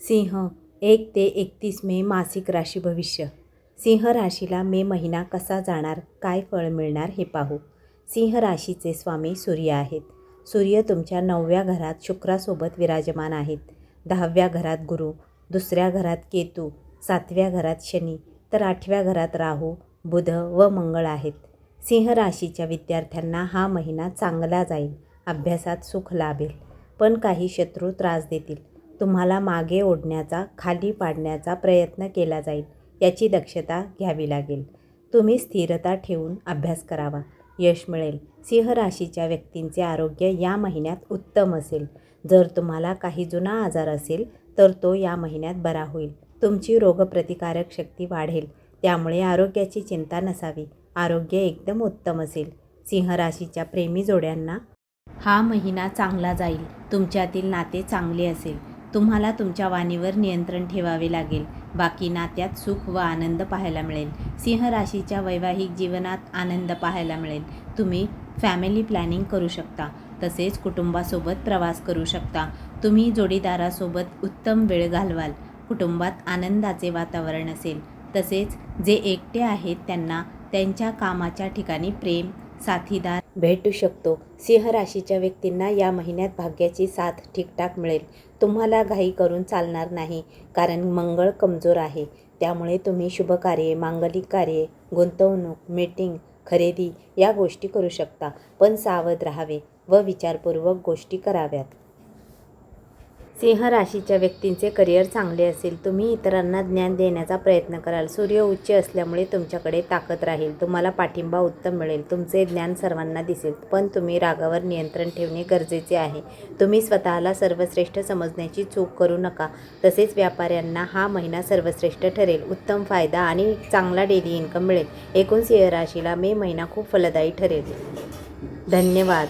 सिंह 1 ते 31 मे मासिक राशी भविष्य. सिंह राशीला मे महिना कसा जाणार, काय फळ मिळणार हे पाहू. सिंह राशीचे स्वामी सूर्य आहेत. सूर्य तुमच्या 9व्या घरात शुक्रासोबत विराजमान आहेत. 10व्या घरात गुरु, 2ऱ्या घरात केतू, 7व्या घरात शनी, तर 8व्या घरात राहू, बुध व मंगळ आहेत. सिंह राशीच्या विद्यार्थ्यांना हा महिना चांगला जाईल. अभ्यासात सुख लाभेल, पण काही शत्रू त्रास देतील. तुम्हाला मागे ओढण्याचा, खाली पाडण्याचा प्रयत्न केला जाईल, याची दक्षता घ्यावी लागेल. तुम्ही स्थिरता ठेवून अभ्यास करावा, यश मिळेल. सिंह राशीच्या व्यक्तींचे आरोग्य या महिन्यात उत्तम असेल. जर तुम्हाला काही जुना आजार असेल तर तो या महिन्यात बरा होईल. तुमची रोगप्रतिकारक शक्ती वाढेल, त्यामुळे आरोग्याची चिंता नसावी. आरोग्य एकदम उत्तम असेल. सिंह राशीच्या प्रेमी जोड्यांना हा महिना चांगला जाईल. तुमच्यातील नाते चांगले असेल. तुम्हाला तुमच्या वाणीवर नियंत्रण ठेवावे लागेल. बाकी नात्यात सुख व आनंद पाहायला मिळेल. सिंह राशीच्या वैवाहिक जीवनात आनंद पाहायला मिळेल. तुम्ही फॅमिली प्लॅनिंग करू शकता, तसेच कुटुंबासोबत प्रवास करू शकता. तुम्ही जोडीदारासोबत उत्तम वेळ घालवाल. कुटुंबात आनंदाचे वातावरण असेल. तसेच जे एकटे आहेत त्यांना त्यांच्या कामाच्या ठिकाणी प्रेम, साथीदार भेटू शकतो. सिंह राशीच्या व्यक्तींना या महिन्यात भाग्याची साथ ठीकठाक मिळेल. तुम्हाला घाई करून चालणार नाही, कारण मंगळ कमजोर आहे. त्यामुळे तुम्ही शुभकार्ये, मांगलिक कार्ये, गुंतवणूक, मीटिंग, खरेदी या गोष्टी करू शकता. पण सावध राहावे व विचारपूर्वक गोष्टी कराव्यात. सिंह राशीच्या व्यक्तींचे करिअर चांगले असेल. तुम्ही इतरांना ज्ञान देण्याचा प्रयत्न कराल. सूर्य उच्च असल्यामुळे तुमच्याकडे ताकद राहील. तुम्हाला पाठिंबा उत्तम मिळेल. तुमचे ज्ञान सर्वांना दिसेल, पण तुम्ही रागावर नियंत्रण ठेवणे गरजेचे आहे. तुम्ही स्वतःला सर्वश्रेष्ठ समजण्याची चूक करू नका. तसेच व्यापाऱ्यांना हा महिना सर्वश्रेष्ठ ठरेल. उत्तम फायदा आणि चांगला डेली इन्कम मिळेल. एकूण सिंह राशीला मे महिना खूप फलदायी ठरेल. धन्यवाद.